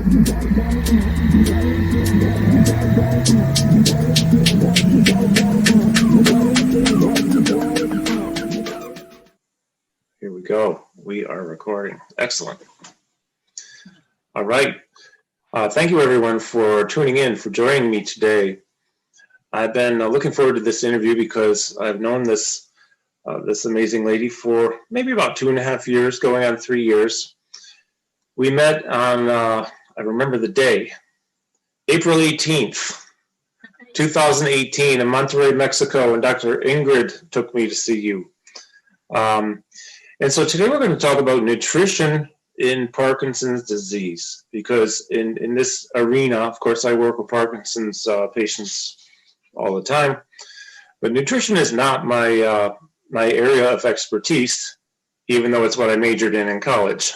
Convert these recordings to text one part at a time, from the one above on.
Here we go. We are recording. Excellent. All right. Thank you, everyone, for tuning in, for joining me today. I've been looking forward to this interview because I've known this amazing lady for maybe about 2.5 years, going on 3 years. We met on, I remember the day, April 18th, 2018 in Monterrey, Mexico, and Dr. Ingrid took me to see you. And so today we're going to talk about nutrition in Parkinson's disease, because in this arena, of course, I work with Parkinson's patients all the time, but nutrition is not my my area of expertise, even though it's what I majored in college.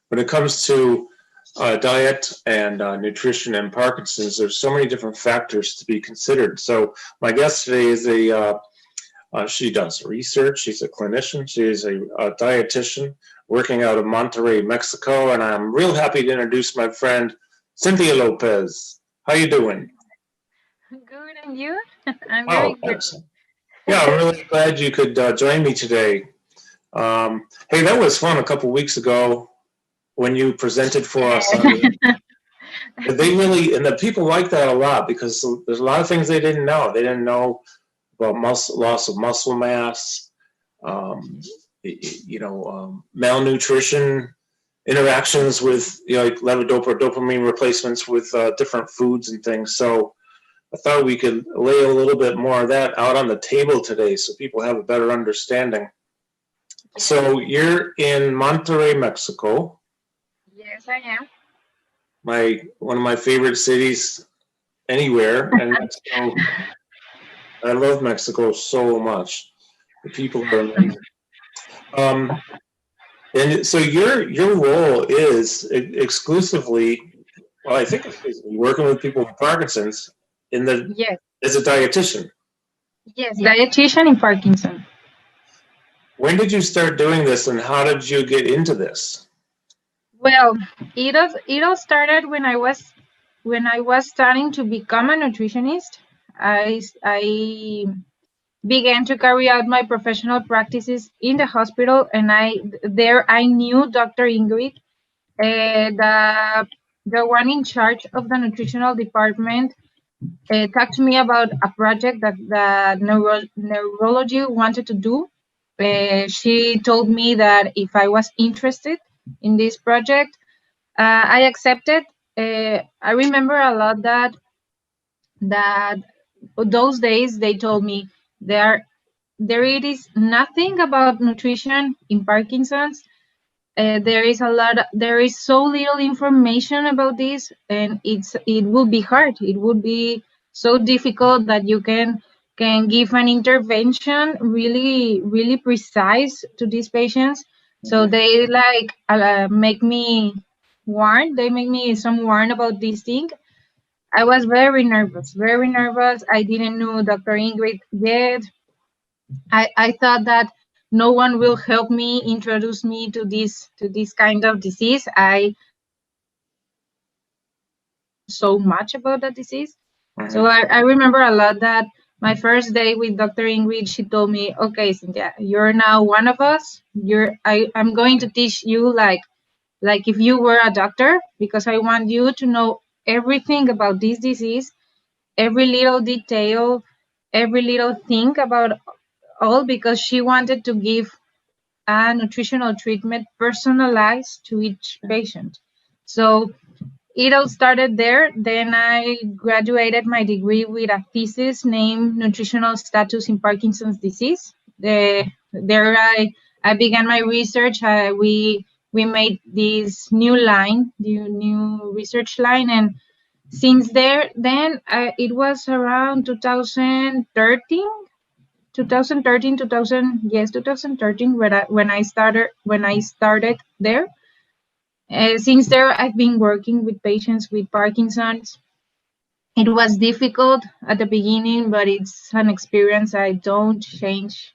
When it comes to diet and nutrition and Parkinson's, there's so many different factors to be considered. So my guest today is she does research, she's a clinician, she's a dietitian working out of Monterrey, Mexico, and I'm real happy to introduce my friend, Cynthia Lopez. How you doing? Good, and you? I'm very good. Excellent. Yeah, I'm really glad you could join me today. Hey, that was fun a couple weeks ago when you presented for us. They really, and the people like that a lot because there's a lot of things they didn't know. They didn't know about loss of muscle mass, malnutrition, interactions with like levodopa or dopamine replacements with different foods and things. So I thought we could lay a little bit more of that out on the table today so people have a better understanding. So you're in Monterrey, Mexico. Yes, I am. One of my favorite cities anywhere, and Mexico. I love Mexico so much. The people are amazing. And so your role is exclusively, well, I think exclusively working with people with Parkinson's Yes. As a dietitian. Yes, dietitian in Parkinson. When did you start doing this, and how did you get into this? Well, it all started when I was starting to become a nutritionist. I began to carry out my professional practices in the hospital, and I knew Dr. Ingrid, the one in charge of the nutritional department. Talked to me about a project that the neurology wanted to do. She told me that if I was interested in this project, I accepted. I remember a lot that those days they told me there is nothing about nutrition in Parkinson's. There is so little information about this, and it will be hard. It would be so difficult that you can give an intervention really precise to these patients. So they make me warn. They make me some warn about this thing. I was very nervous. I didn't know Dr. Ingrid yet. I thought that no one will help me introduce me to this kind of disease. I so much about that disease. So I remember a lot that my first day with Dr. Ingrid, she told me, okay, Cynthia, you're now one of us. I'm going to teach you like if you were a doctor, because I want you to know everything about this disease, every little detail, every little thing about all, because she wanted to give a nutritional treatment personalized to each patient. So it all started there. Then I graduated my degree with a thesis named Nutritional Status in Parkinson's Disease. There I began my research. We made this new research line, and since then it was around 2013 when I started there. Since there, I've been working with patients with Parkinson's. It was difficult at the beginning, but it's an experience I don't change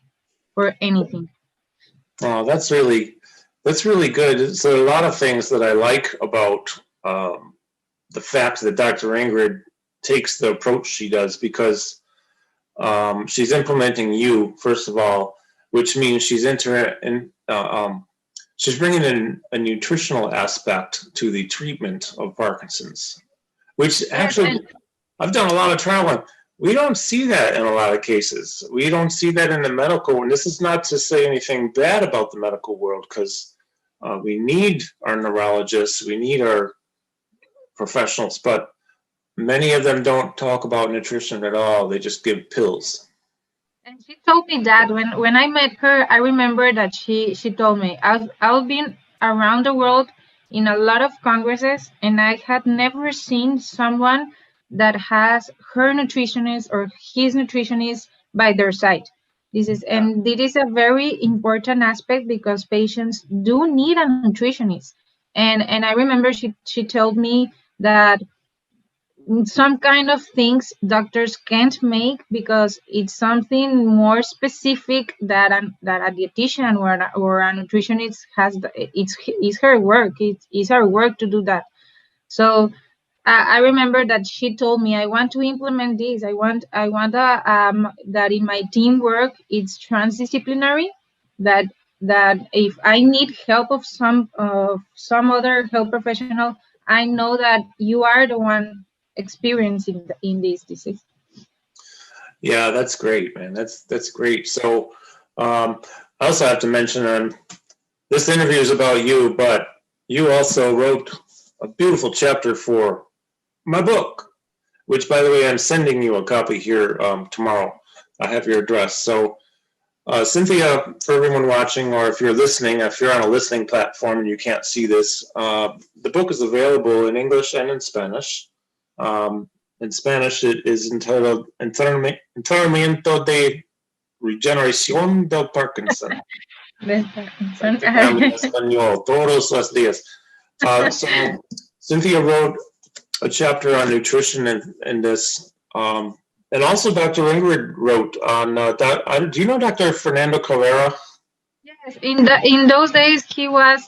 for anything. Oh, that's really good. So a lot of things that I like about the fact that Dr. Ingrid takes the approach she does, because she's implementing you, first of all, which means she's she's bringing in a nutritional aspect to the treatment of Parkinson's, which actually I've done a lot of traveling. We don't see that in a lot of cases. We don't see that in the medical, and this is not to say anything bad about the medical world, because we need our neurologists, we need our professionals, but many of them don't talk about nutrition at all. They just give pills. And she told me that when I met her, I remember that she told me, I've been around the world in a lot of congresses, and I had never seen someone that has her nutritionist or his nutritionist by their side. This is a very important aspect, because patients do need a nutritionist. And I remember she told me that some kind of things doctors can't make because it's something more specific that a dietitian or a nutritionist has. It's her work. It's her work to do that. So I remember that she told me, I want to implement this. I want that in my teamwork it's transdisciplinary. That if I need help of some other health professional, I know that you are the one experiencing in this disease. Yeah, that's great, man. That's great. So I also have to mention, this interview is about you, but you also wrote a beautiful chapter for my book, which, by the way, I'm sending you a copy here tomorrow. I have your address. So Cynthia, for everyone watching, or if you're listening, if you're on a listening platform and you can't see this, the book is available in English and in Spanish. In Spanish, it is entitled Entrenamiento de Regeneración del Parkinson. Español, todos los días. So Cynthia wrote a chapter on nutrition in this, and also Dr. Ingrid wrote on. Do you know Dr. Fernando Carrera? Yes, in those days he was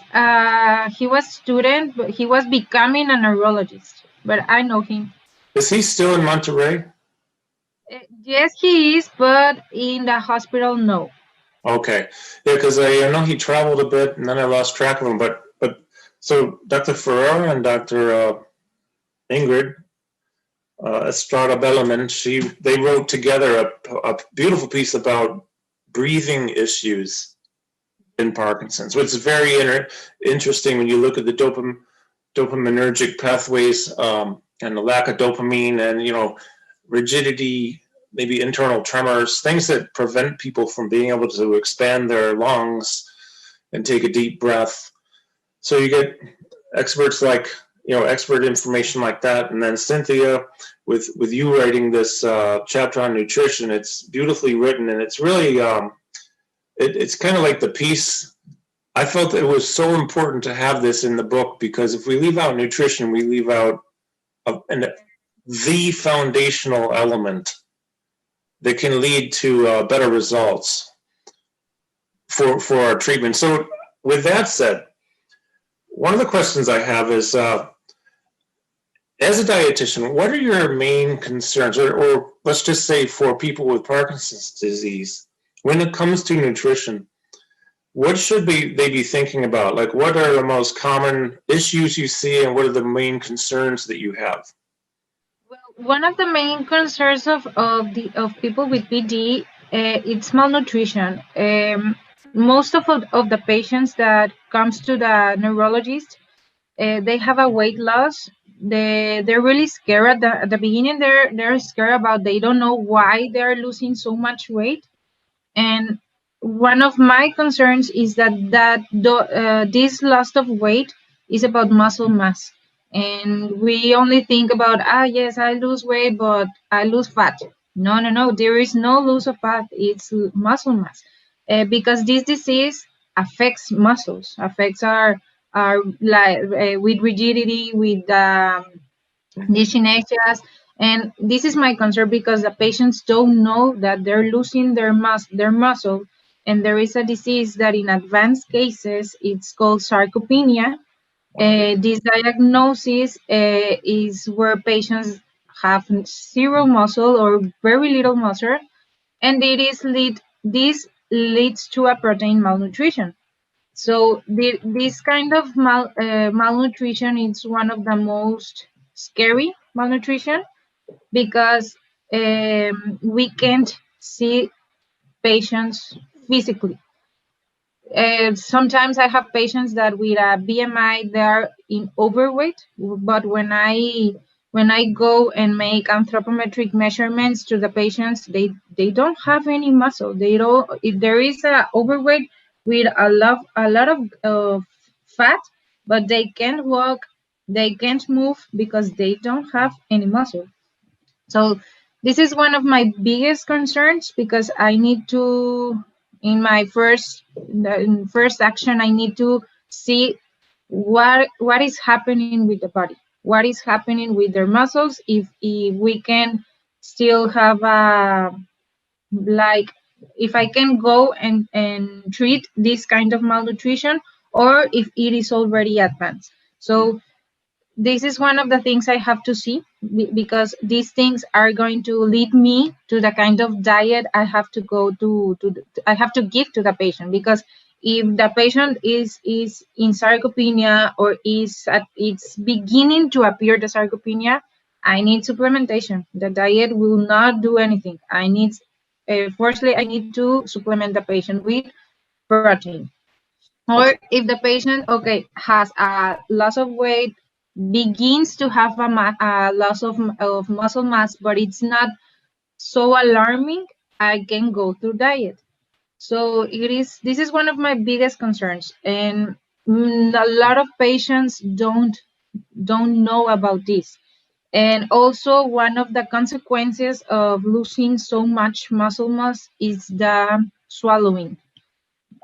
student, but he was becoming a neurologist. But I know him. Is he still in Monterrey? Yes, he is, but in the hospital, no. Okay, yeah, because I know he traveled a bit, and then I lost track of him. But so Dr. Ferrera and Dr. Ingrid Estrada Bellaman, they wrote together a beautiful piece about breathing issues in Parkinson's, which is very interesting when you look at the dopaminergic pathways and the lack of dopamine, and rigidity, maybe internal tremors, things that prevent people from being able to expand their lungs and take a deep breath. So you get experts like, expert information like that. And then Cynthia, with you writing this chapter on nutrition, it's beautifully written, and it's really, it's kind of like the piece. I felt it was so important to have this in the book, because if we leave out nutrition, we leave out the foundational element that can lead to better results for our treatment. So with that said, one of the questions I have is, as a dietitian, what are your main concerns, or let's just say for people with Parkinson's disease, when it comes to nutrition, what should they be thinking about? Like, what are the most common issues you see, and what are the main concerns that you have? Well, one of the main concerns of people with PD, it's malnutrition. Most of the patients that comes to the neurologist, they have a weight loss. They're really scared at the beginning. They're scared about, they don't know why they're losing so much weight. And one of my concerns is that this loss of weight is about muscle mass. And we only think about, yes, I lose weight, but I lose fat. No. There is no loss of fat. It's muscle mass. Because this disease affects muscles, affects our with rigidity, with dyskinesias. And this is my concern, because the patients don't know that they're losing their muscle. And there is a disease that in advanced cases, it's called sarcopenia. This diagnosis is where patients have zero muscle or very little muscle, and this leads to a protein malnutrition. So this kind of malnutrition is one of the most scary malnutrition because we can't see patients physically. Sometimes I have patients that with a BMI they are in overweight, but when I go and make anthropometric measurements to the patients, they don't have any muscle. They don't. If there is a overweight with a lot of fat, but they can't walk, they can't move because they don't have any muscle. So this is one of my biggest concerns because I need to, in my first action, I need to see what is happening with the body, what is happening with their muscles, if we can still have a, like, if I can go and treat this kind of malnutrition or if it is already advanced. So this is one of the things I have to see because these things are going to lead me to the kind of diet I have to go I have to give to the patient. Because if the patient is in sarcopenia or it's beginning to appear the sarcopenia, I need supplementation. The diet will not do anything. Firstly, I need to supplement the patient with protein. Or if the patient, has a loss of weight, begins to have a loss of muscle mass, but it's not so alarming, I can go through diet. So this is one of my biggest concerns, and a lot of patients don't know about this. And also, one of the consequences of losing so much muscle mass is the swallowing.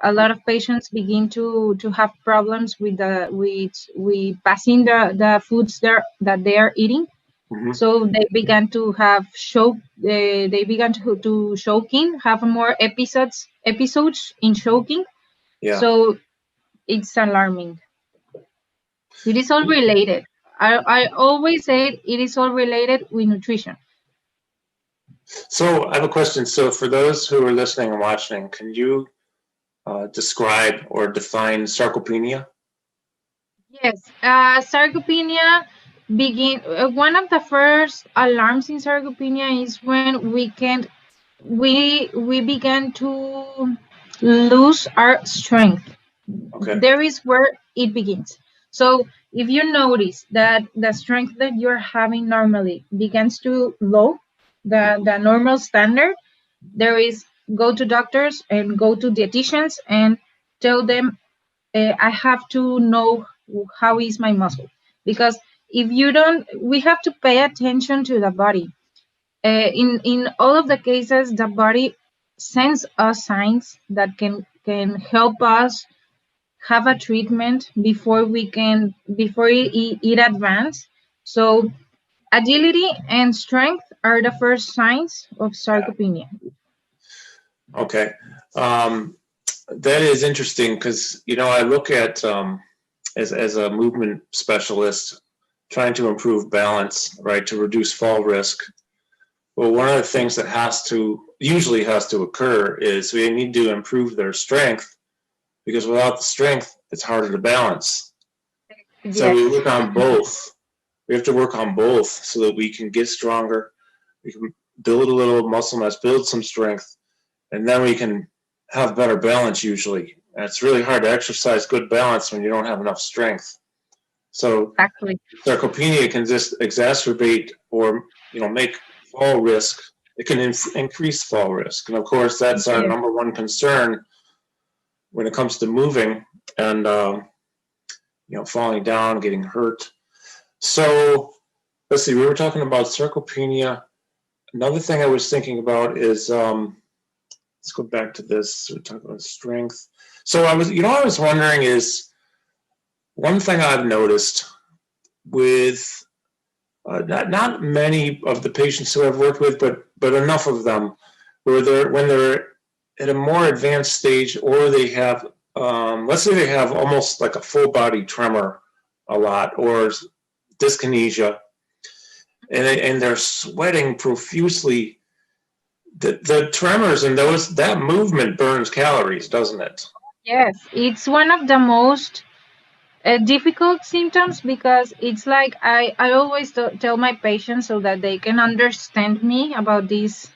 A lot of patients begin to have problems with passing the foods that they are eating. So they began to have they began to choking, have more episodes in choking. Yeah. So it's alarming. It is all related. I always say it is all related with nutrition. So I have a question. So for those who are listening and watching, can you describe or define sarcopenia? Yes, sarcopenia one of the first alarms in sarcopenia is when we begin to lose our strength. Okay. There is where it begins. So if you notice that the strength that you're having normally begins to low, the normal standard, there is go to doctors and go to dietitians and tell them, I have to know how is my muscle. Because if you don't, we have to pay attention to the body. In all of the cases, the body sends us signs that can help us have a treatment before it advance. So agility and strength are the first signs of sarcopenia. Okay. That is interesting because, I look at, as a movement specialist, trying to improve balance, right, to reduce fall risk. Well, one of the things that usually has to occur is we need to improve their strength, because without the strength, it's harder to balance. Yes. So we work on both. We have to work on both so that we can get stronger. We can build a little muscle mass, build some strength, and then we can have better balance usually. And it's really hard to exercise good balance when you don't have enough strength. So exactly. Sarcopenia can just exacerbate or make fall risk. It can increase fall risk. And of course, that's our number one concern when it comes to moving and falling down, getting hurt. So let's see, we were talking about sarcopenia. Another thing I was thinking about is, let's go back to this. We're talking about strength. So I was wondering is, one thing I've noticed with not many of the patients who I've worked with, but enough of them, when they're at a more advanced stage, or they have, let's say they have almost like a full body tremor a lot, or dyskinesia, and they're sweating profusely. The tremors and that movement burns calories, doesn't it? Yes, it's one of the most difficult symptoms, because it's like I always tell my patients, so that they can understand me about this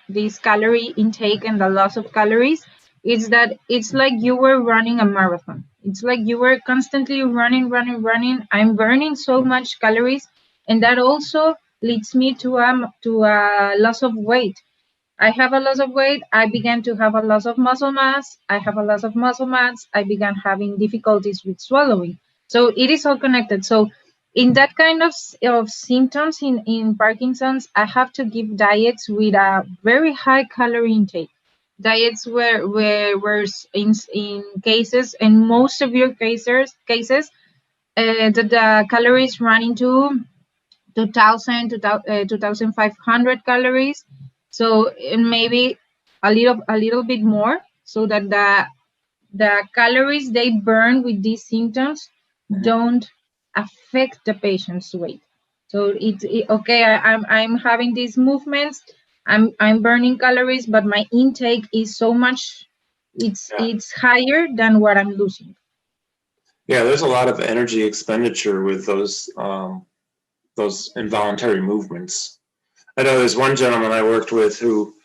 calorie intake and the loss of calories. It's that it's like you were running a marathon. It's like you were constantly running. I'm burning so much calories, and that also leads me to a loss of weight. I have a loss of weight. I began to have a loss of muscle mass. I have a loss of muscle mass. I began having difficulties with swallowing. So it is all connected. So in that kind of symptoms in Parkinson's, I have to give diets with a very high calorie intake. Diets where in cases, and most severe cases, the calories run into 2,500 calories. So maybe a little bit more, so that the calories they burn with these symptoms don't affect the patient's weight. So okay. I'm having these movements. I'm burning calories, but my intake is so much. It's higher than what I'm losing. Yeah, there's a lot of energy expenditure with those involuntary movements. I know there's one gentleman I worked with who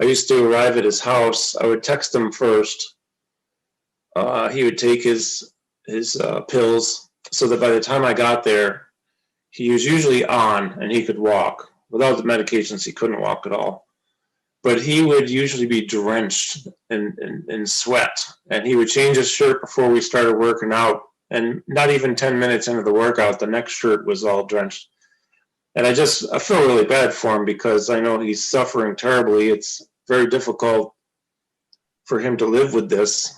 I used to arrive at his house. I would text him first. He would take his pills, so that by the time I got there, he was usually on and he could walk. Without the medications, he couldn't walk at all. But he would usually be drenched in sweat, and he would change his shirt before we started working out. And not even 10 minutes into the workout, the next shirt was all drenched. And I feel really bad for him, because I know he's suffering terribly. It's very difficult for him to live with this.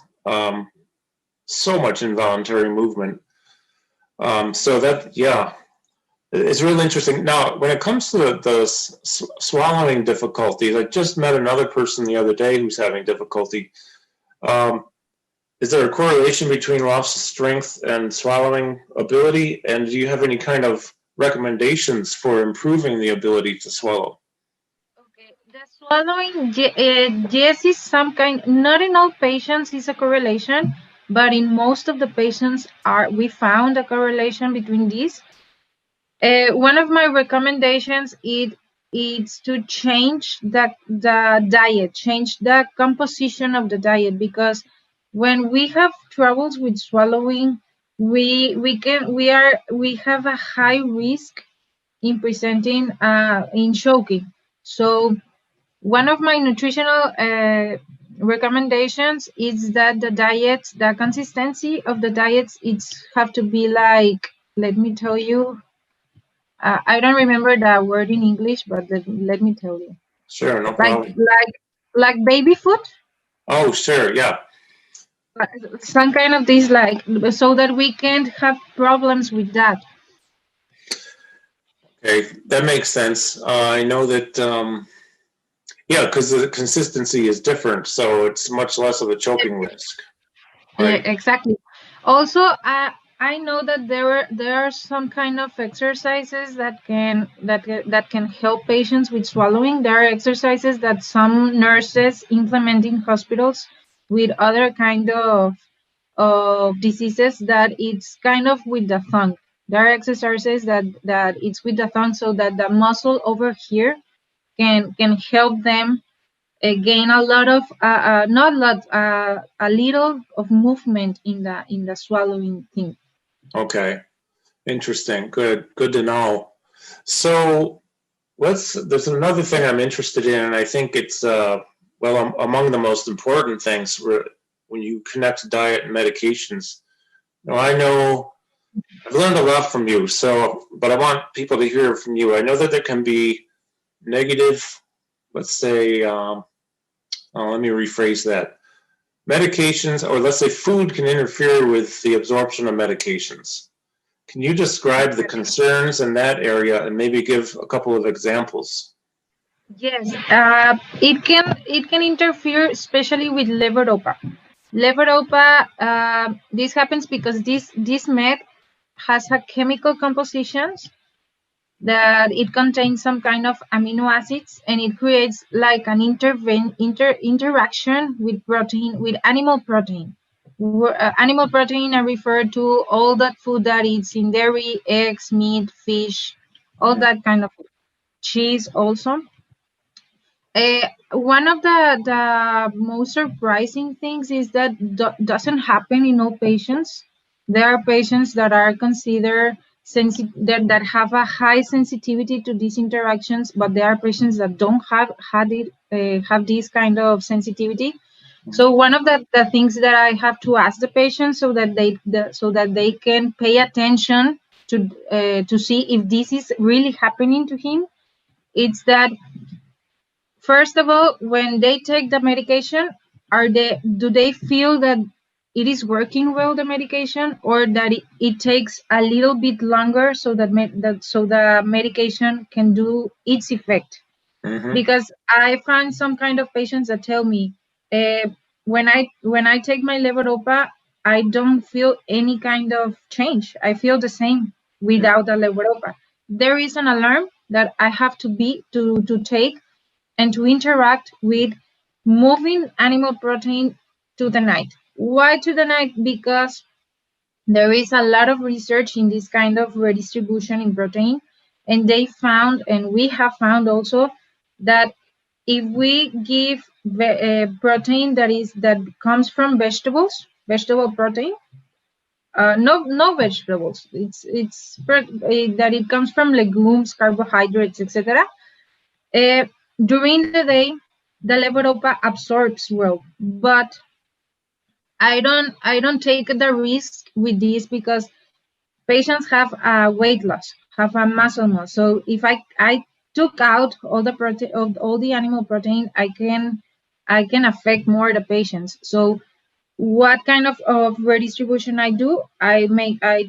So much involuntary movement. So that, yeah, it's really interesting. Now, when it comes to the swallowing difficulties, I just met another person the other day who's having difficulty. Is there a correlation between loss of strength and swallowing ability? And do you have any kind of recommendations for improving the ability to swallow? Okay, the swallowing, yes, is some kind. Not in all patients is a correlation, but in most of the patients we found a correlation between these. One of my recommendations is to change the diet, change the composition of the diet, because when we have troubles with swallowing, we have a high risk in presenting in choking. So one of my nutritional recommendations is that the consistency of the diets, it's have to be like, let me tell you, I don't remember the word in English, but let me tell you. Sure, no Like problem. like baby food. Oh, sure, yeah. Some kind of this, like, so that we can't have problems with that. Okay, that makes sense. I know that, yeah, because the consistency is different, so it's much less of a choking risk. Right? Yeah, exactly. Also, I know that there are some kind of exercises that can help patients with swallowing. There are exercises that some nurses implement in hospitals with other kind of diseases, that it's kind of with the tongue. There are exercises that it's with the tongue, so that the muscle over here can help them gain a lot of not a lot, a little of movement in the swallowing thing. Okay, interesting. Good to know. So there's another thing I'm interested in, and I think it's among the most important things when you connect diet and medications. Now, I know I've learned a lot from you, but I want people to hear from you. I know that there can be negative, let's say, let me rephrase that. Medications, or let's say food, can interfere with the absorption of medications. Can you describe the concerns in that area and maybe give a couple of examples? Yes, it can interfere, especially with levodopa. Levodopa. This happens because this med has a chemical composition that it contains some kind of amino acids, and it creates like an interaction with protein, with animal protein. Animal protein, I refer to all that food that is in dairy, eggs, meat, fish, all that kind of food. Cheese also. One of the most surprising things is that doesn't happen in all patients. There are patients that are considered that have a high sensitivity to these interactions, but there are patients that don't have this kind of sensitivity. So one of the things that I have to ask the patient so that they can pay attention to see if this is really happening to him, it's that first of all, when they take the medication, do they feel that it is working well, the medication, or that it takes a little bit longer so that the medication can do its effect? Because I find some kind of patients that tell me, when I take my levodopa, I don't feel any kind of change. I feel the same without the levodopa. There is an alarm that I have to take and to interact with moving animal protein to the night. Why to the night? Because there is a lot of research in this kind of redistribution in protein, and they found, and we have found also, that if we give protein that comes from vegetable protein, no vegetables, that it comes from legumes, carbohydrates, etc. During the day, the levodopa absorbs well, but I don't take the risk with this because patients have a weight loss, have a muscle loss. So if I took out all the protein of all the animal protein, I can affect more the patients. So what kind of redistribution I do? I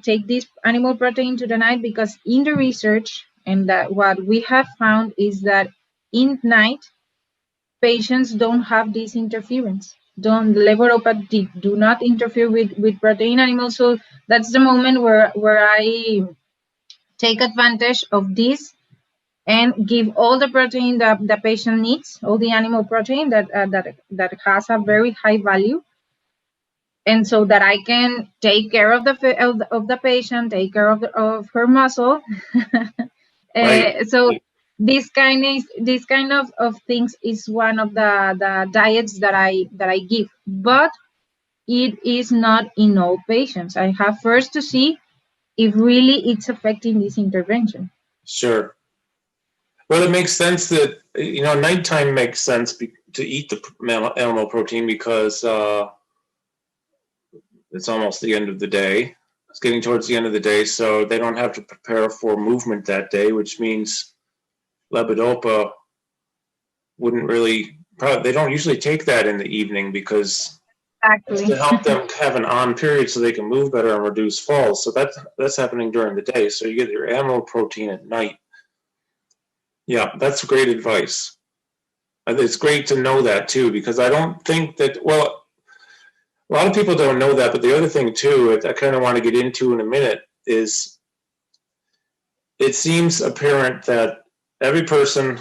take this animal protein to the night because in the research and that what we have found is that in night patients don't have this interference. Levodopa do not interfere with protein animals. So that's the moment where I take advantage of this and give all the protein that the patient needs, all the animal protein that has a very high value, and so that I can take care of the patient, take care of her muscle. Right. So this kind of things is one of the diets that I give, but it is not in all patients. I have first to see if really it's affecting this intervention. Sure. Well, it makes sense that, nighttime makes sense to eat the animal protein because it's almost the end of the day. It's getting towards the end of the day, so they don't have to prepare for movement that day, which means levodopa wouldn't really, they don't usually take that in the evening because it's Exactly. to help them have an on period so they can move better and reduce falls. So that's happening during the day. So you get your animal protein at night. Yeah, that's great advice. It's great to know that too, because I don't think that, well, a lot of people don't know that, but the other thing too, I kind of want to get into in a minute, is it seems apparent that every person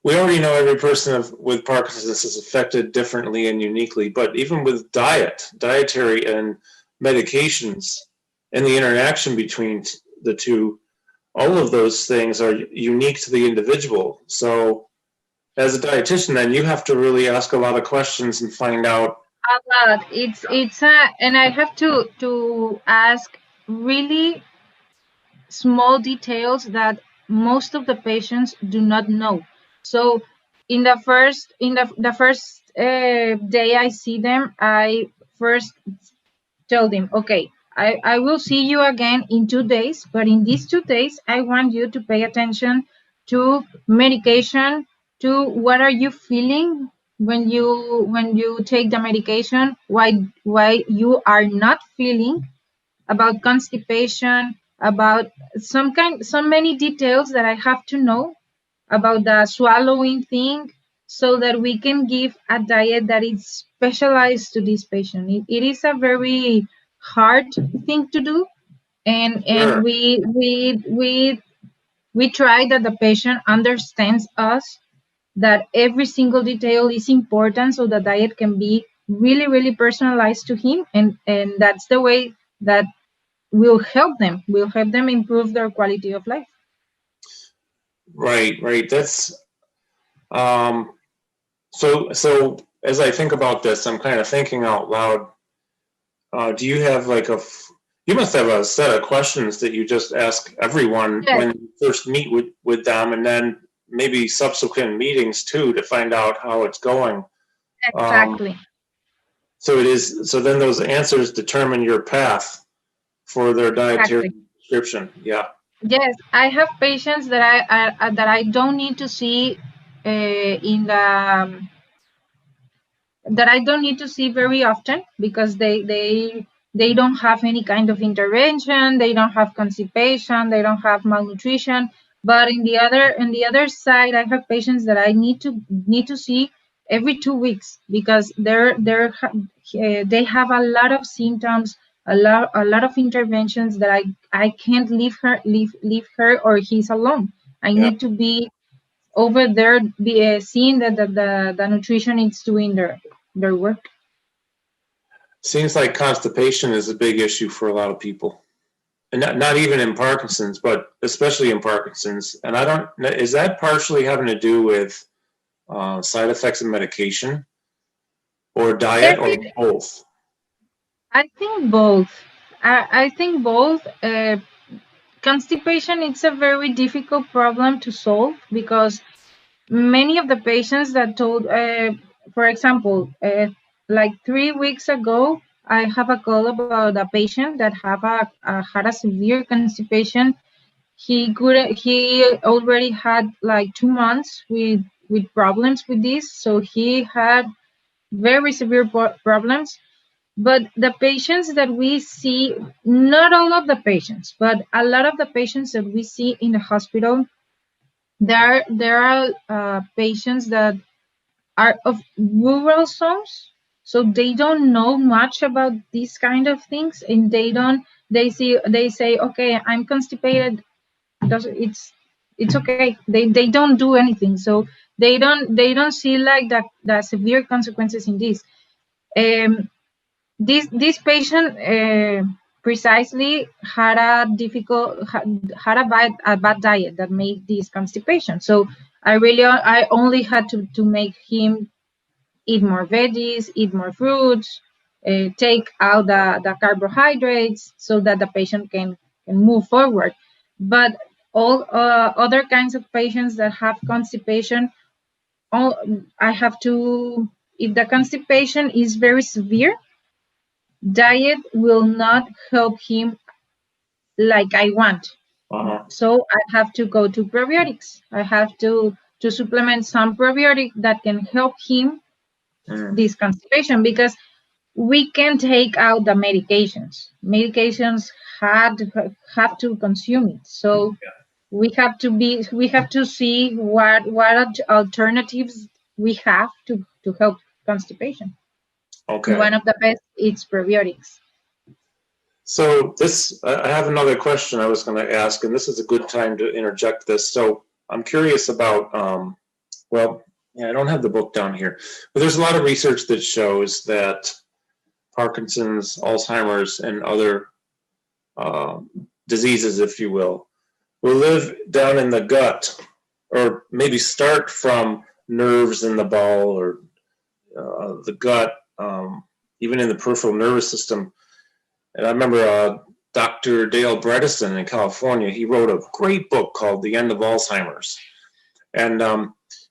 we already know every person with Parkinson's is affected differently and uniquely, but even with dietary and medications and the interaction between the two, all of those things are unique to the individual. So as a dietitian, then you have to really ask a lot of questions and find out. A lot. And I have to ask really small details that most of the patients do not know. So in the first day I see them, I first tell them, okay, I will see you again in 2 days, but in these 2 days I want you to pay attention to medication, to what are you feeling when you take the medication, why you are not feeling, about constipation, about so many details that I have to know about the swallowing thing, so that we can give a diet that is specialized to this patient. It is a very hard thing to do, and Sure. we try that the patient understands us, that every single detail is important, so the diet can be really, really personalized to him, and that's the way that will help them improve their quality of life. Right, right. That's um, so. As I think about this, I'm kind of thinking out loud. Do you have like you must have a set of questions that you just ask everyone Yes, when you first meet with them, and then maybe subsequent meetings too to find out how it's going. Um, exactly. so it is. So then those answers determine your path for their dietary Exactly. prescription. Yeah. Yes, I have patients that I don't need to see in the that I don't need to see very often, because they don't have any kind of intervention, they don't have constipation, they don't have malnutrition. But in the other side, I have patients that I need to see every 2 weeks, because they have a lot of symptoms, a lot of interventions that I can't leave her or he's alone. I Yeah. need to be over there, seeing that the nutrition is doing their work. Seems like constipation is a big issue for a lot of people. And not even in Parkinson's, but especially in Parkinson's. And I don't, is that partially having to do with side effects of medication or diet or Every both? I think both. I think both. Constipation, it's a very difficult problem to solve, because many of the patients that told, for example, like 3 weeks ago, I have a call about a patient that had a severe constipation. He already had like 2 months with problems with this, so he had very severe problems. But the patients that we see, not all of the patients, but a lot of the patients that we see in the hospital, there are patients that are of rural zones, so they don't know much about these kind of things, and they say, okay, I'm constipated. It's okay. They don't do anything, so they don't see like the severe consequences in this. Um, this patient precisely had a bad diet that made this constipation. So I only had to make him eat more veggies, eat more fruits, take out the carbohydrates, so that the patient can move forward. But all other kinds of patients that have constipation, all I have to, if the constipation is very severe, diet will not help him like I want. Uh-huh. So I have to go to probiotics. I have to supplement some probiotic that can help him Mm. this constipation, because we can take out the medications. Medications have to consume it. So we have to see what alternatives we have to help constipation. Okay. One of the best is probiotics. So I have another question I was going to ask, and this is a good time to interject this. So I'm curious about, well, yeah, I don't have the book down here, but there's a lot of research that shows that Parkinson's, Alzheimer's, and other diseases, if you will live down in the gut, or maybe start from nerves in the bowel or the gut, even in the peripheral nervous system. And I remember Dr. Dale Bredesen in California, he wrote a great book called The End of Alzheimer's. And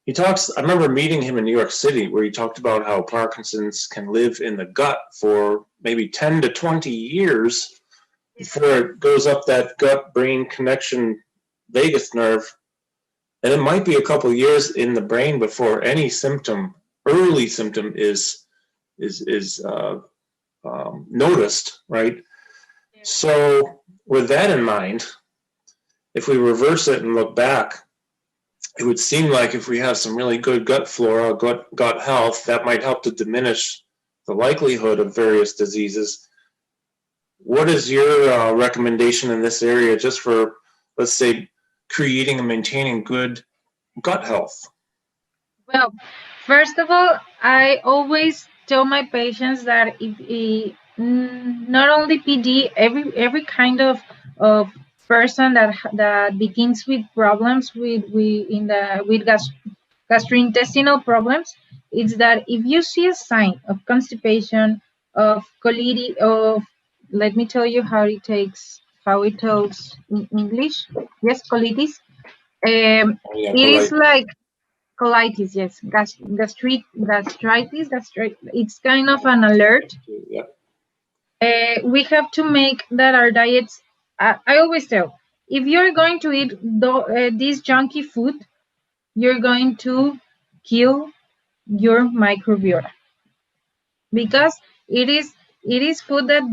he talks, I remember meeting him in New York City, where he talked about how Parkinson's can live in the gut for maybe 10 to 20 years before it goes up that gut-brain connection vagus nerve. And it might be a couple years in the brain before any early symptom is noticed, right? So with that in mind, if we reverse it and look back, it would seem like if we have some really good gut flora, gut health, that might help to diminish the likelihood of various diseases. what is your recommendation in this area just for, let's say, creating and maintaining good gut health? Well, first of all, I always tell my patients that not only PD, every kind of person that begins with problems with gastrointestinal problems, it's that if you see a sign of constipation, of colitis, of, let me tell you how it tells in English. Yes, colitis. Yeah, It is polite. like colitis, yes, gastritis. It's kind of an alert. Yeah. We have to make that our diets. I always tell, if you're going to eat this junky food, you're going to kill your microbiota, because it is food that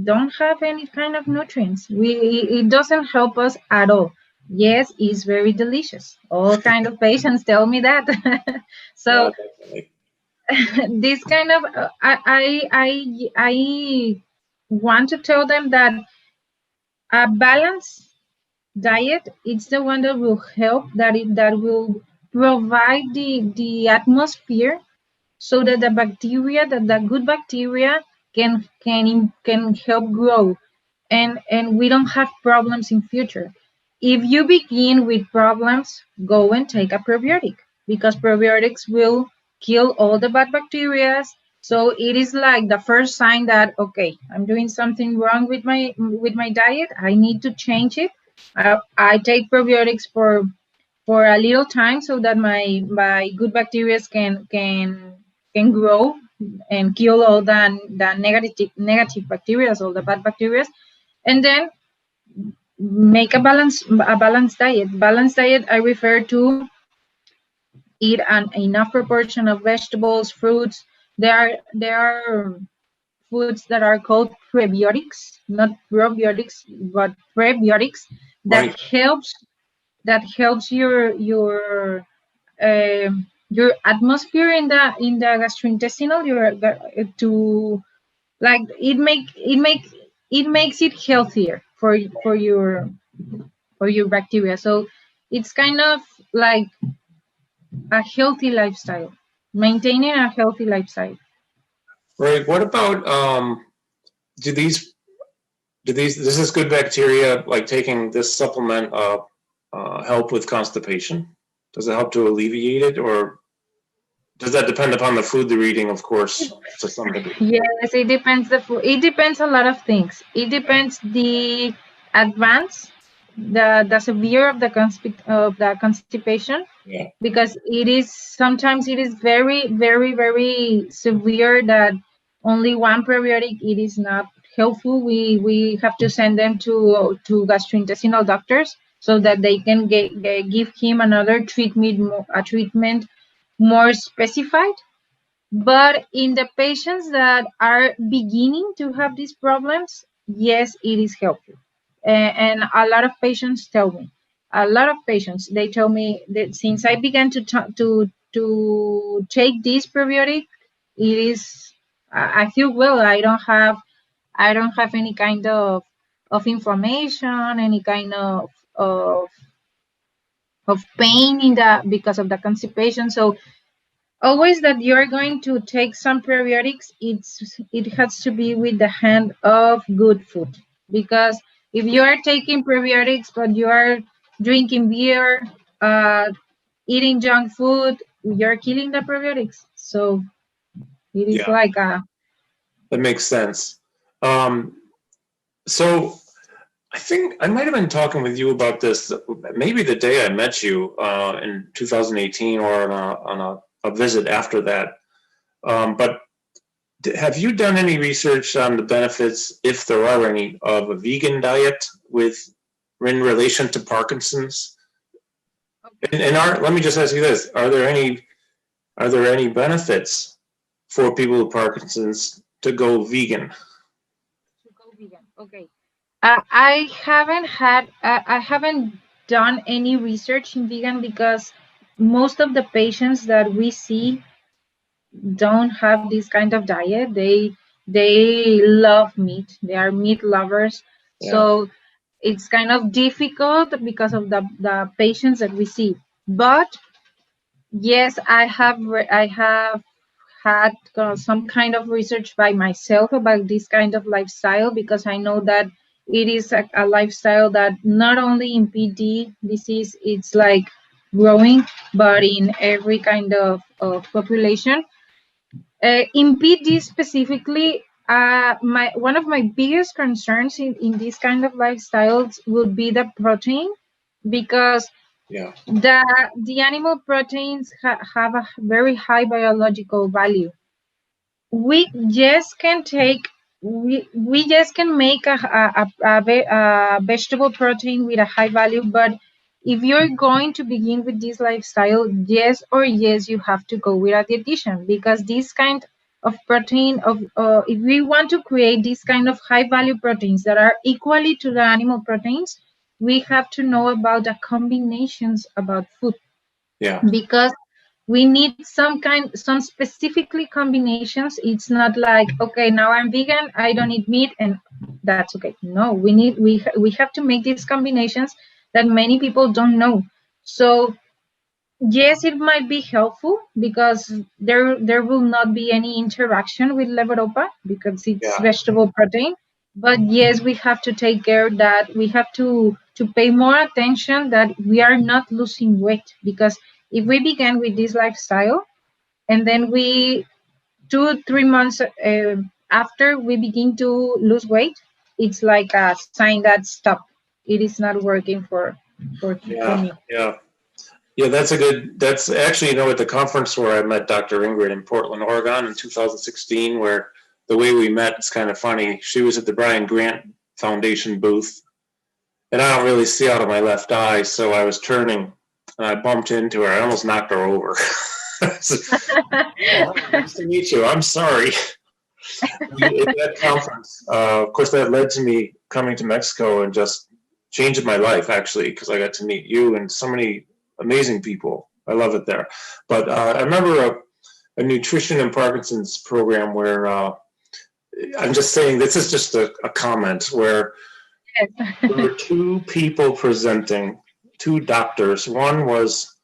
don't have any kind of nutrients. It doesn't help us at all. Yes, it's very delicious. All kind of patients tell me that. Yeah, So definitely. this kind of I want to tell them that a balanced diet is the one that will help, that will provide the atmosphere so that the good bacteria can help grow, and we don't have problems in future. If you begin with problems, go and take a probiotic, because probiotics will kill all the bad bacteria. So it is like the first sign that, okay, I'm doing something wrong with my diet. I need to change it. I take probiotics for a little time so that my good bacteria can grow and kill all the negative bacteria, all the bad bacteria, and then make a balanced diet. Balanced diet, I refer to eat an enough proportion of vegetables, fruits. There are foods that are called prebiotics, not probiotics, but prebiotics, that Right. helps your atmosphere in the gastrointestinal, to, like, it makes it healthier for your bacteria. So it's kind of like a healthy lifestyle, maintaining a healthy lifestyle. Right. What about do these does this good bacteria, like taking this supplement, help with constipation? Does it help to alleviate it, or does that depend upon the food they're eating, of course, to some degree? Yes, it depends it depends a lot of things. It depends the advance, the severe of the constipation, Yeah. because sometimes it is very, very, very severe, that only one probiotic, it is not helpful. We have to send them to gastrointestinal doctors so that they can give him another treatment more specified. But in the patients that are beginning to have these problems, yes, it is helpful. And a lot of patients tell me, they tell me that since I began to take this probiotic, I feel well. I don't have any kind of inflammation, any kind of pain because of the constipation. So always that you're going to take some probiotics, it has to be with the hand of good food, because if you are taking probiotics but you are drinking beer, eating junk food, you're killing the probiotics. So it is Yeah, like that makes sense. So I think I might have been talking with you about this maybe the day I met you in 2018, or on a visit after that. But have you done any research on the benefits, if there are any, of a vegan diet in relation to Parkinson's? Let me just ask you this: Are there any benefits for people with Parkinson's to go vegan? to go vegan. Okay. I haven't done any research in vegan, because most of the patients that we see don't have this kind of diet. they love meat. They are meat lovers. Yeah. So it's kind of difficult because of the patients that we see. But yes, I have had some kind of research by myself about this kind of lifestyle, because I know that it is a lifestyle that not only in PD disease it's like growing, but in every kind of population. In PD specifically, my one of my biggest concerns in this kind of lifestyles would be the protein, because Yeah. the animal proteins have a very high biological value. We just can take we just can make a vegetable protein with a high value, but if you're going to begin with this lifestyle, yes, you have to go with a dietitian, because this kind of protein of if we want to create this kind of high value proteins that are equally to the animal proteins, we have to know about the combinations about food, Yeah. because we need some specifically combinations. It's not like, okay, now I'm vegan, I don't eat meat, and that's okay. No, we have to make these combinations that many people don't know. So yes, it might be helpful because there will not be any interaction with levodopa because it's Yeah. vegetable protein. But yes, we have to take care that we have to pay more attention that we are not losing weight, because if we begin with this lifestyle and then we 2 3 months after we begin to lose weight, it's like a sign that stop. It is not working for Yeah. me. Yeah. Yeah, that's actually, at the conference where I met Dr. Ingrid in Portland, Oregon in 2016, where the way we met is kind of funny. She was at the Brian Grant Foundation booth, and I don't really see out of my left eye, so I was turning, and I bumped into her. I almost knocked her over. Oh, nice to meet you. I'm sorry. At that conference, of course, that led to me coming to Mexico and just changing my life, actually, because I got to meet you and so many amazing people. I love it there. But I remember a nutrition and Parkinson's program where I'm just saying, this is just a comment where there were two people presenting, two doctors. One was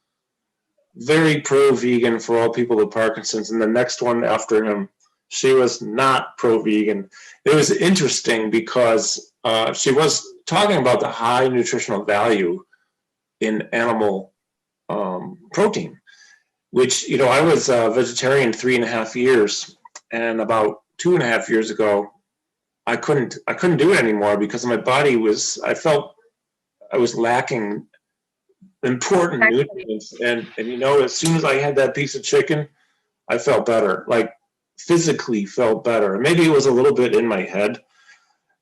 very pro-vegan for all people with Parkinson's, and the next one after him, she was not pro-vegan. It was interesting because she was talking about the high nutritional value in animal protein, which, I was a vegetarian 3.5 years, and about 2.5 years ago, I couldn't do it anymore because my body I felt I was lacking important nutrients, and as soon as I had that piece of chicken, I felt better, like physically felt better. Maybe it was a little bit in my head.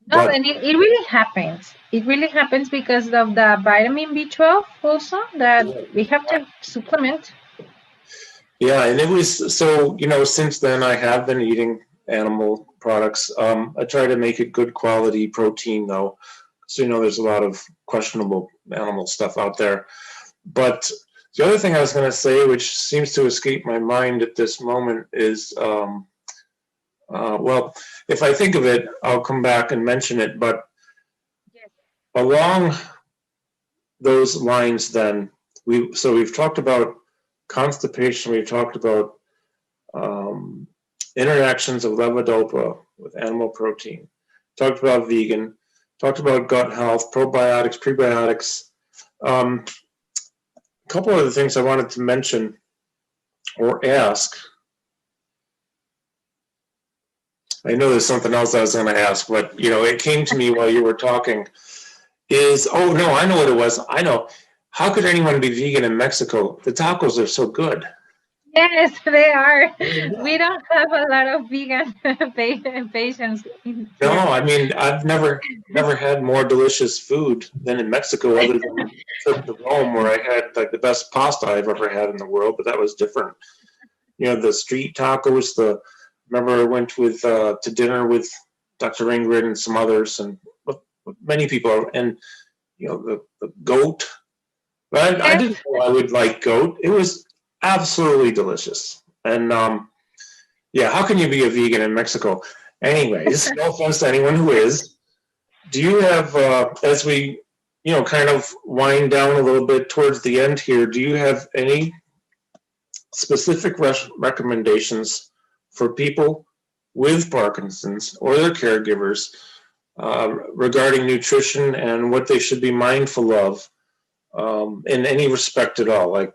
No, and it really happens. It really happens because of the vitamin B12 also that we have to supplement. Yeah, and it was so, since then I have been eating animal products. I try to make it good quality protein though. So, there's a lot of questionable animal stuff out there. But the other thing I was going to say, which seems to escape my mind at this moment, is, well, if I think of it, I'll come back and mention it. But along those lines, then, we've talked about constipation, we've talked about interactions of levodopa with animal protein, talked about vegan, talked about gut health, probiotics, prebiotics. A couple of the things I wanted to mention or ask. I know there's something else I was going to ask, but it came to me while you were talking. Oh no, I know what it was. I know. How could anyone be vegan in Mexico? The tacos are so good. Yes, they are. We don't have a lot of vegan patients. No, I mean, I've never had more delicious food than in Mexico, other than a trip to Rome where I had like the best pasta I've ever had in the world, but that was different. The street tacos, remember I went to dinner with Dr. Ingrid and some others, and many people, and the goat. But I didn't know I would like goat. It was absolutely delicious. And yeah, how can you be a vegan in Mexico? Anyways, no offense to anyone who is. Do you have, as we, kind of wind down a little bit towards the end here, do you have any specific recommendations for people with Parkinson's or their caregivers regarding nutrition and what they should be mindful of in any respect at all? Like,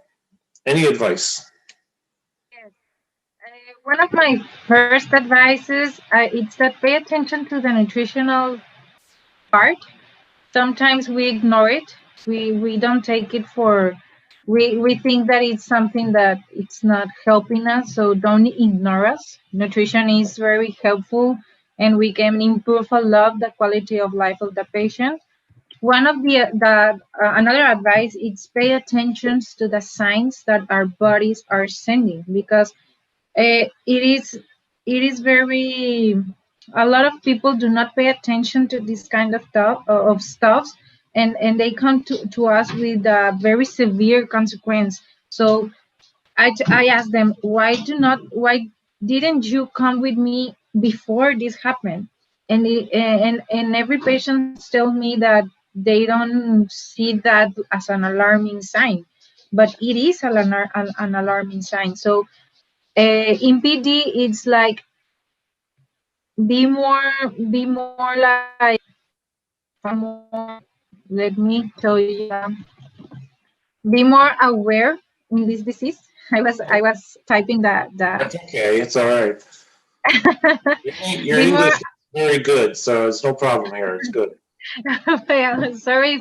any advice? Yes. One of my first advices, it's that pay attention to the nutritional part. Sometimes we ignore it. We don't take it for. We think that it's something that it's not helping us. So don't ignore us. Nutrition is very helpful, and we can improve a lot the quality of life of the patient. One of the another advice is pay attention to the signs that our bodies are sending, because it is very, a lot of people do not pay attention to this kind of stuff, and they come to us with a very severe consequence. So I asked them, why didn't you come with me before this happened? And every patient tells me that they don't see that as an alarming sign, but it is an alarming sign. So in PD, it's like be more like more. Let me tell you, be more aware in this disease. I was typing that. That's okay. It's all right. Your Be more. English is very good, so it's no problem here. It's good. Sorry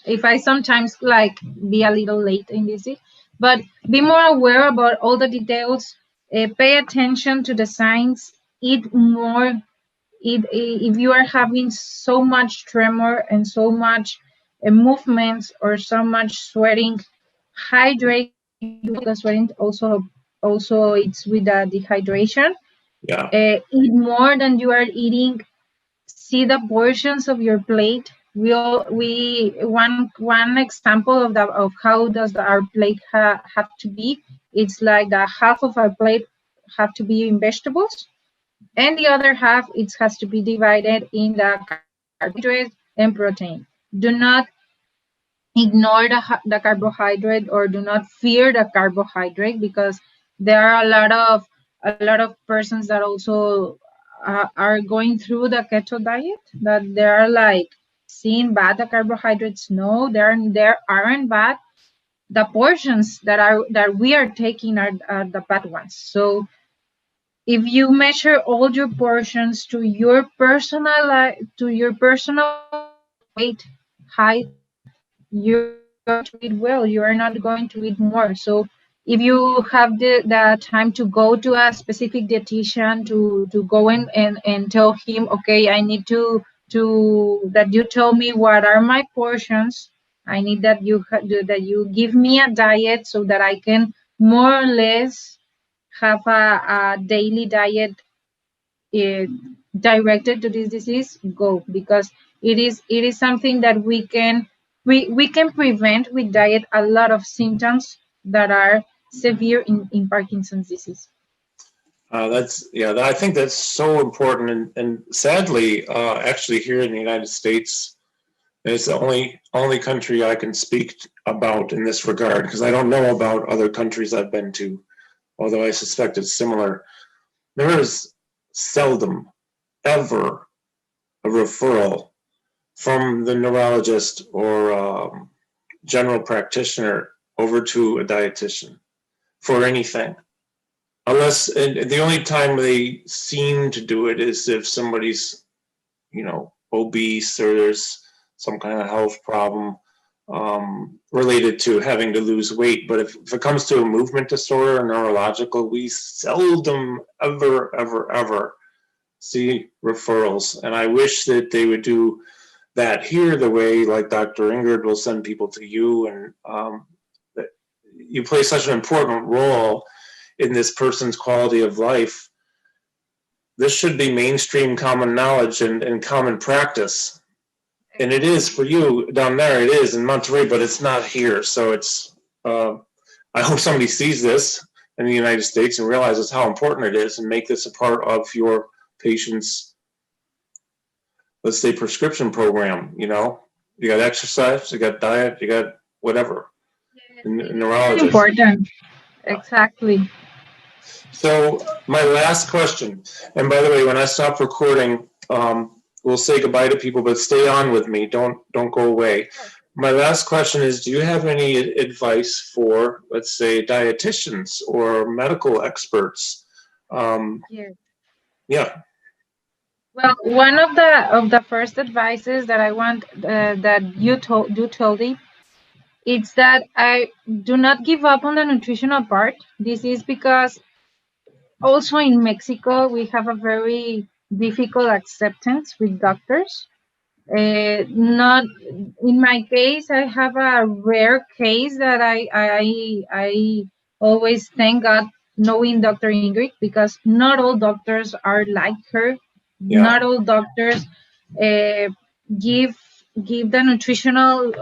if I sometimes like be a little late in this, but be more aware about all the details. Pay attention to the signs. Eat more. If you are having so much tremor and so much movements or so much sweating, hydrate, because sweating also it's with the dehydration. Yeah. Eat more than you are eating. See the portions of your plate. One example of how does our plate have to be. It's like the half of our plate have to be in vegetables, and the other half it has to be divided in the carbohydrate and protein. Do not ignore the carbohydrate, or do not fear the carbohydrate, because there are a lot of persons that also are going through the keto diet, that they are like seeing bad the carbohydrates. No, there aren't bad. The portions that we are taking are the bad ones. So if you measure all your portions to your personal weight, height, you're going to eat well. You are not going to eat more. So if you have the time to go to a specific dietitian to go in and tell him, okay, I need to that you tell me what are my portions. I need that you give me a diet so that I can more or less have a daily diet directed to this disease. Go, because it is something that we can prevent with diet a lot of symptoms that are severe in Parkinson's disease. I think that's so important, and sadly, actually here in the United States, it's the only country I can speak about in this regard, because I don't know about other countries I've been to, although I suspect it's similar. There is seldom ever a referral from the neurologist or general practitioner over to a dietitian for anything. Unless, and the only time they seem to do it is if somebody's, obese, or there's some kind of health problem related to having to lose weight. But if it comes to a movement disorder or neurological, we seldom ever see referrals. And I wish that they would do that here the way, like Dr. Ingrid will send people to you, and that you play such an important role in this person's quality of life. This should be mainstream common knowledge and common practice. And it is for you down there, it is in Monterey, but it's not here. So it's, I hope somebody sees this in the United States and realizes how important it is and make this a part of your patient's, let's say, prescription program. You know, you got exercise, you got diet, you got whatever. Neurologist. Important. Exactly. So my last question, and by the way, when I stop recording, we'll say goodbye to people, but stay on with me. Don't go away. My last question is, do you have any advice for, let's say, dietitians or medical experts? Yes. Yeah. Well, one of the first advices that I want that you told me, it's that I do not give up on the nutritional part. This is because also in Mexico we have a very difficult acceptance with doctors. Not in my case, I have a rare case that I always thank God knowing Dr. Ingrid, because not all doctors are like her. Yeah. Not all doctors uh, give give the nutritional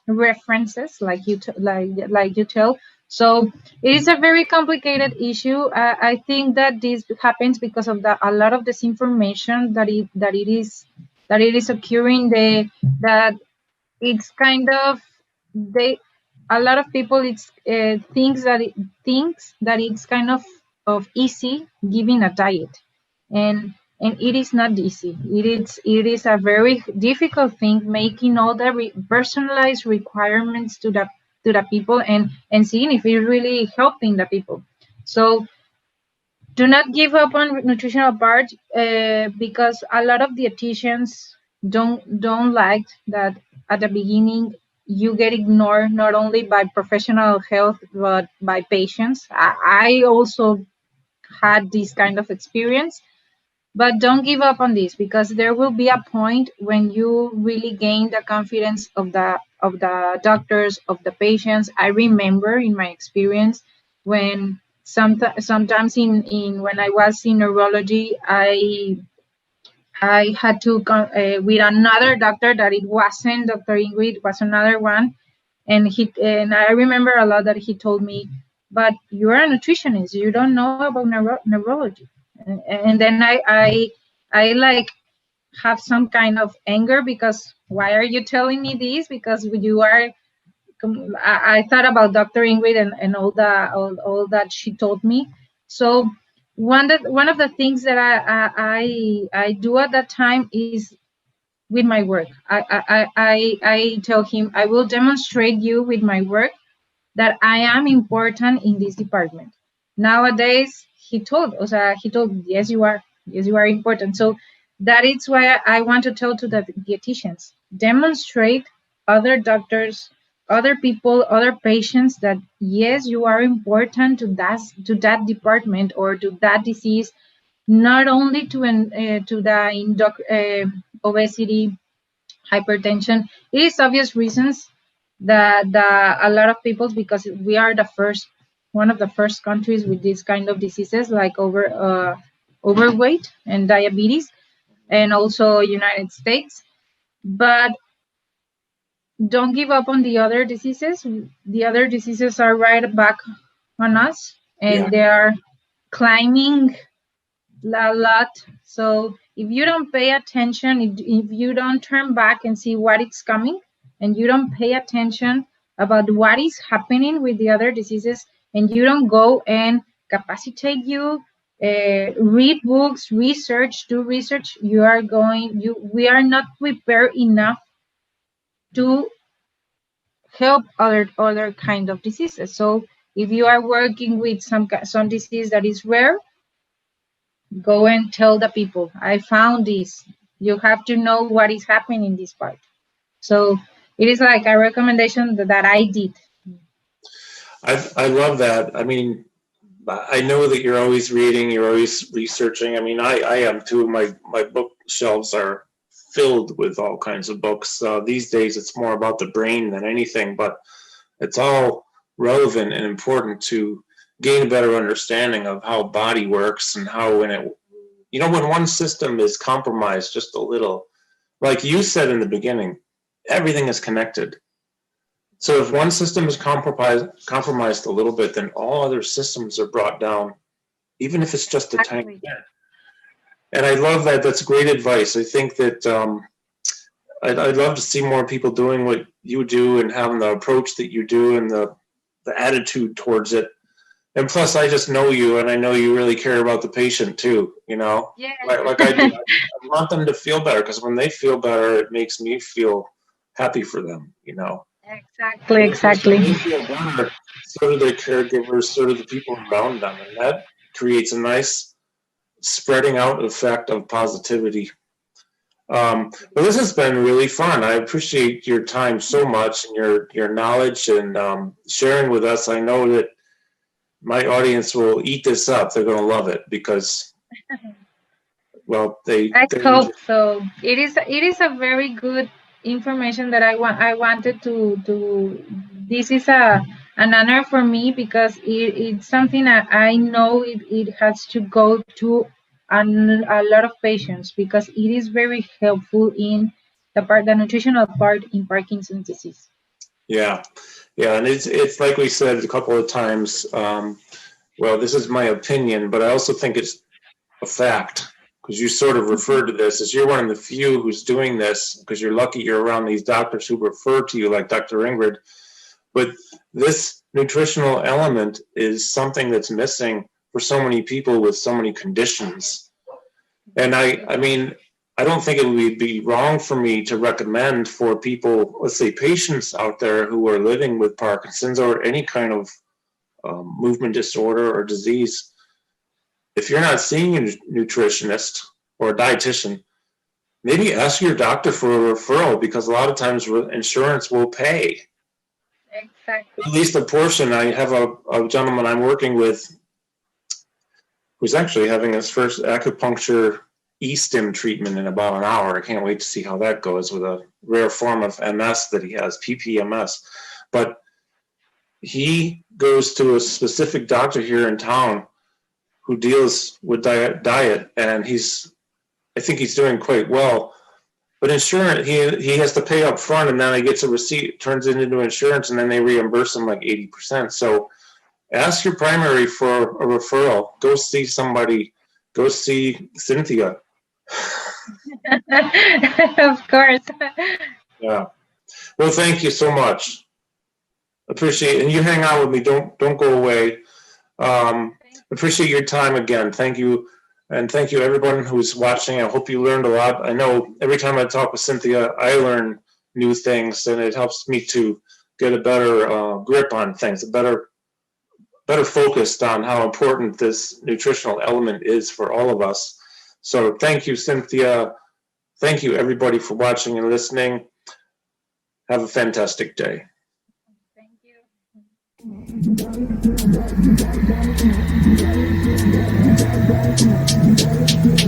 references like like you tell. So it is a very complicated issue. I think that this happens because of a lot of disinformation that it is occurring. That it's kind of they a lot of people it's thinks that it's kind of easy giving a diet, and it is not easy. It is a very difficult thing making all the personalized requirements to the people, and seeing if it's really helping the people. So do not give up on nutritional part, because a lot of dietitians don't like that at the beginning you get ignored, not only by professional health but by patients. I also had this kind of experience, but don't give up on this, because there will be a point when you really gain the confidence of the doctors, of the patients. I remember in my experience when sometimes in when I was in neurology, I had to with another doctor that it wasn't Dr. Ingrid, it was another one, and I remember a lot that he told me, but you're a nutritionist, you don't know about neurology. And then I like have some kind of anger, because why are you telling me this? Because you are I thought about Dr. Ingrid and all that she told me. So one of the things that I do at that time is with my work. I tell him, I will demonstrate you with my work that I am important in this department. Nowadays, he told, yes, you are important. So that is why I want to tell to the dietitians, demonstrate other doctors, other people, other patients that yes, you are important to that department or to that disease, not only to the obesity, hypertension. It is obvious reasons that a lot of people, because we are one of the first countries with this kind of diseases like overweight and diabetes, and also United States. But don't give up on the other diseases. The other diseases are right back on us, Yeah. and they are climbing a lot. So if you don't pay attention, if you don't turn back and see what is coming, and you don't pay attention about what is happening with the other diseases, and you don't go and capacitate you, read books, do research, we are not prepared enough to help other kind of diseases. So if you are working with some disease that is rare, go and tell the people, I found this. You have to know what is happening in this part. So it is like a recommendation that I did. I love that. I mean, I know that you're always reading, you're always researching. I mean, I am too. My bookshelves are filled with all kinds of books. These days, it's more about the brain than anything, but it's all relevant and important to gain a better understanding of how body works and how when one system is compromised just a little, like you said in the beginning, everything is connected. So if one system is compromised a little bit, then all other systems are brought down, even if it's just a tiny bit. And I love that. That's great advice. I think that I'd love to see more people doing what you do and having the approach that you do and the attitude towards it. And plus, I just know you, and I know you really care about the patient too. You know, Yeah. like I do. I want them to feel better, because when they feel better, it makes me feel happy for them. You know. Exactly. When they feel better, so do their caregivers, so do the people around them, and that creates a nice spreading out effect of positivity. Well, this has been really fun. I appreciate your time so much, and your knowledge, and sharing with us. I know that my audience will eat this up. They're going to love it because, well, I hope so. It is a very good information that I wanted to. This is an honor for me, because it's something that I know it has to go to a lot of patients, because it is very helpful in the nutritional part in Parkinson's disease. Yeah, and it's like we said a couple of times. Well, this is my opinion, but I also think it's a fact, because you sort of referred to this as you're one of the few who's doing this, because you're lucky you're around these doctors who refer to you, like Dr. Ingrid. But this nutritional element is something that's missing for so many people with so many conditions. And I mean, I don't think it would be wrong for me to recommend for people, let's say patients out there who are living with Parkinson's or any kind of movement disorder or disease. If you're not seeing a nutritionist or a dietitian, maybe ask your doctor for a referral, because a lot of times insurance will pay. Exactly. At least a portion. I have a gentleman I'm working with who's actually having his first acupuncture e-stim treatment in about an hour. I can't wait to see how that goes with a rare form of MS that he has, PPMS. But he goes to a specific doctor here in town who deals with diet, and I think he's doing quite well. But insurance, he has to pay up front, and then he gets a receipt, turns it into insurance, and then they reimburse him like 80%. So ask your primary for a referral. Go see somebody. Go see Cynthia. Of course. Yeah. Well, thank you so much. Appreciate it. And you hang out with me. Don't go away. Appreciate your time again. Thank you. And thank you everyone who's watching. I hope you learned a lot. I know every time I talk with Cynthia, I learn new things, and it helps me to get a better grip on things, better focused on how important this nutritional element is for all of us. So thank you, Cynthia. Thank you everybody for watching and listening. Have a fantastic day. Thank you.